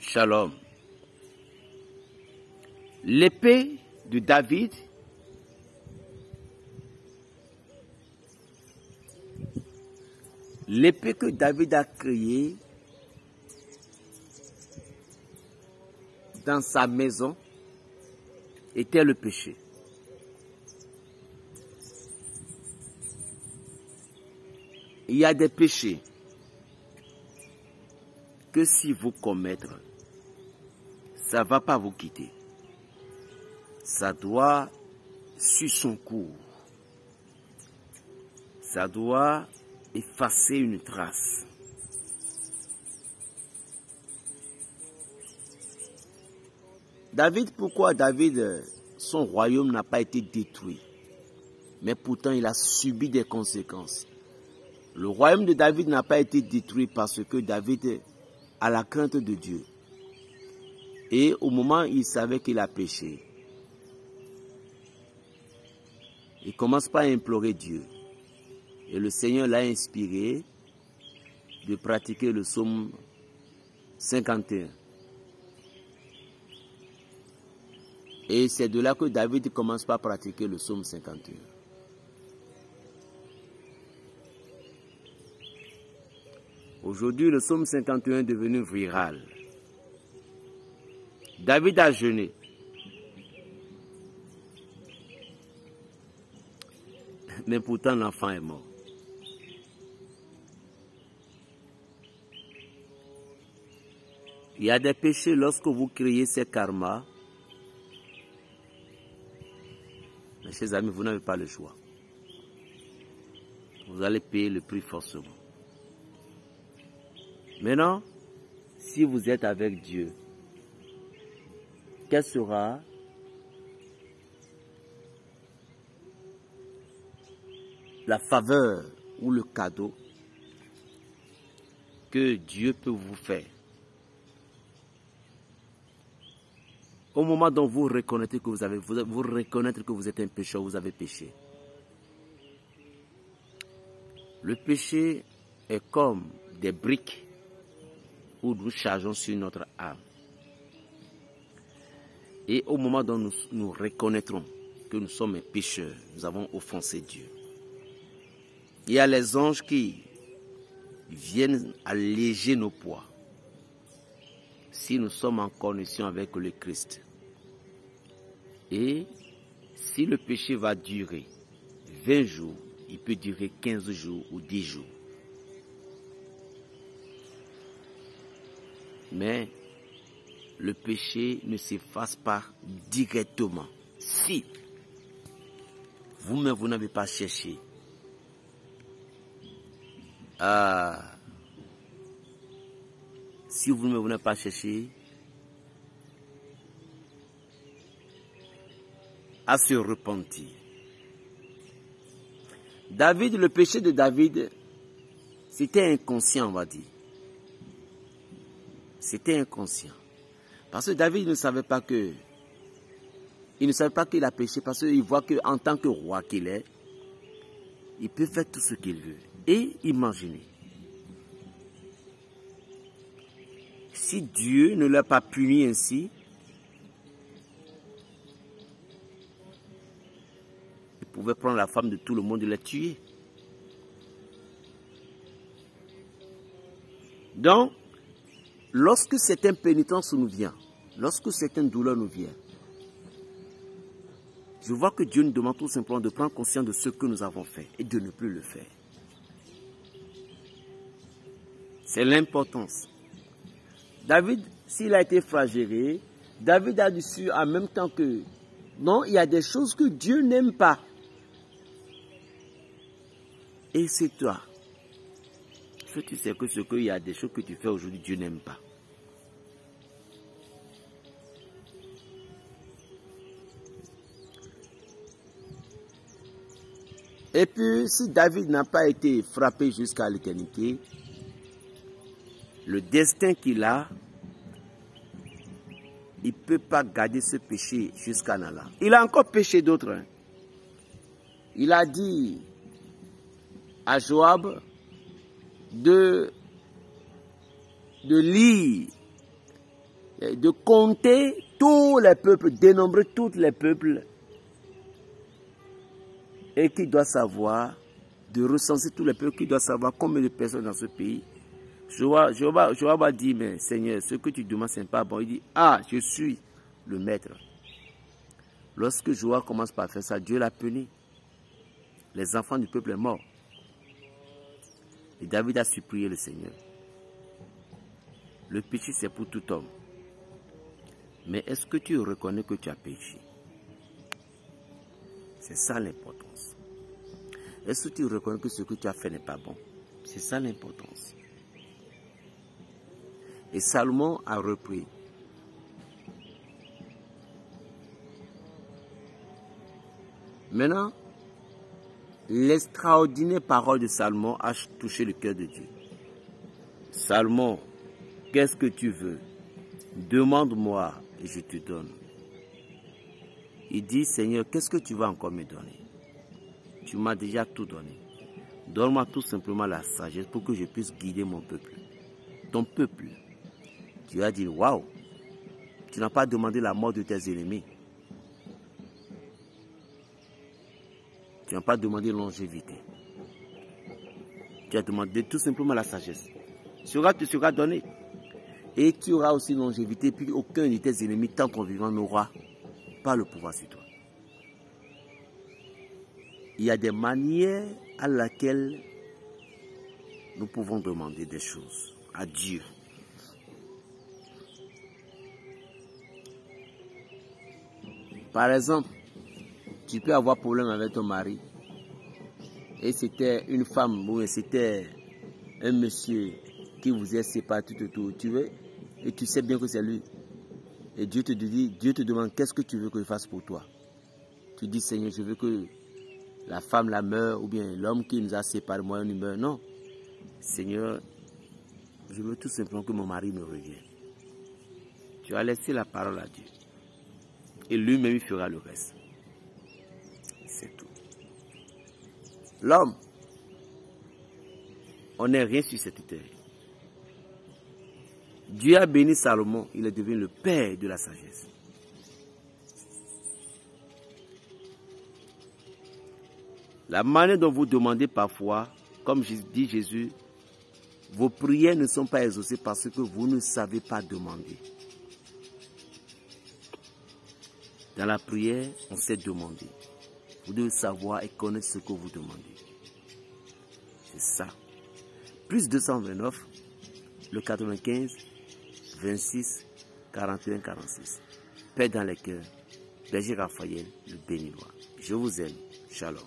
Shalom. L'épée de David que David a créée dans sa maison était le péché. Il y a des péchés que si vous commettez, ça ne va pas vous quitter. Ça doit suivre son cours. Ça doit effacer une trace. David, pourquoi David, son royaume n'a pas été détruit? Mais pourtant, il a subi des conséquences. Le royaume de David n'a pas été détruit parce que David a la crainte de Dieu. Et au moment où il savait qu'il a péché, il commence par implorer Dieu. Et le Seigneur l'a inspiré de pratiquer le psaume 51. Et c'est de là que David commence par pratiquer le psaume 51. Aujourd'hui, le psaume 51 est devenu viral. David a jeûné. Mais pourtant, l'enfant est mort. Il y a des péchés, lorsque vous créez ces karmas, mes chers amis, vous n'avez pas le choix. Vous allez payer le prix forcément. Maintenant, si vous êtes avec Dieu, quelle sera la faveur ou le cadeau que Dieu peut vous faire au moment dont vous reconnaissez que vous reconnaître que vous êtes un pécheur, vous avez péché. Le péché est comme des briques où nous chargeons sur notre âme. Et au moment dont nous reconnaîtrons que nous sommes un pécheur, nous avons offensé Dieu. Il y a les anges qui viennent alléger nos poids si nous sommes en connexion avec le Christ. Et si le péché va durer 20 jours, il peut durer 15 jours ou 10 jours. Mais le péché ne s'efface pas directement. Si vous-même vous n'avez pas cherché si vous-même vous n'avez pas cherché à se repentir. David, le péché de David, c'était inconscient, on va dire. C'était inconscient. Parce que David ne savait pas que, il ne savait pas qu'il a péché, parce qu'il voit qu'en tant que roi qu'il est, il peut faire tout ce qu'il veut. Et imaginez, si Dieu ne l'a pas puni ainsi, il pouvait prendre la femme de tout le monde et la tuer. Donc, lorsque certaines pénitences nous viennent, lorsque certaines douleurs nous viennent, je vois que Dieu nous demande tout simplement de prendre conscience de ce que nous avons fait et de ne plus le faire. C'est l'importance. David, s'il a été flagellé, David a su en même temps que, non, il y a des choses que Dieu n'aime pas. Et c'est toi. Est-ce que tu sais que il y a des choses que tu fais aujourd'hui, Dieu n'aime pas. Et puis, si David n'a pas été frappé jusqu'à l'éternité, le destin qu'il a, il ne peut pas garder ce péché jusqu'à Allah. Il a encore péché d'autres. Hein. Il a dit à Joab de lire de compter tous les peuples, dénombrer tous les peuples, et qui doit savoir, de recenser tous les peuples, qui doit savoir combien de personnes dans ce pays. Joab dit, mais Seigneur, ce que tu demandes, ce n'est pas bon. Il dit, ah, je suis le maître. Lorsque Joab commence par faire ça, Dieu l'a puni. Les enfants du peuple sont morts. Et David a supplié le Seigneur. Le péché, c'est pour tout homme. Mais est-ce que tu reconnais que tu as péché? C'est ça l'importance. Est-ce que tu reconnais que ce que tu as fait n'est pas bon? C'est ça l'importance. Et Salomon a repris. Maintenant, l'extraordinaire parole de Salomon a touché le cœur de Dieu. Salomon, qu'est-ce que tu veux? Demande-moi et je te donne. Il dit, Seigneur, qu'est-ce que tu vas encore me donner? Tu m'as déjà tout donné. Donne-moi tout simplement la sagesse pour que je puisse guider mon peuple. Ton peuple. Tu as dit, waouh, tu n'as pas demandé la mort de tes ennemis. Tu n'as pas demandé longévité. Tu as demandé tout simplement la sagesse. Cela te sera donné. Et tu auras aussi longévité, puis aucun de tes ennemis, tant qu'on vivant, n'aura pas le pouvoir sur toi. Il y a des manières à laquelle nous pouvons demander des choses à Dieu. Par exemple, tu peux avoir problème avec ton mari et c'était une femme ou c'était un monsieur qui vous est séparé tout autour, tu veux, et tu sais bien que c'est lui. Et Dieu te demande qu'est-ce que tu veux que je fasse pour toi. Tu dis, Seigneur, je veux que la femme la meure ou bien l'homme qui nous a séparés, moi, il meurt. Non. Seigneur, je veux tout simplement que mon mari me revienne. Tu as laissé la parole à Dieu. Et lui-même, il fera le reste. C'est tout. L'homme, on n'est rien sur cette terre. Dieu a béni Salomon, il est devenu le père de la sagesse. La manière dont vous demandez parfois, comme dit Jésus, vos prières ne sont pas exaucées parce que vous ne savez pas demander. Dans la prière, on sait demander. Vous devez savoir et connaître ce que vous demandez. C'est ça. Plus 229, le 95, 26, 41, 46. Paix dans les cœurs. Berger Raphaël, le béninois. Je vous aime. Shalom.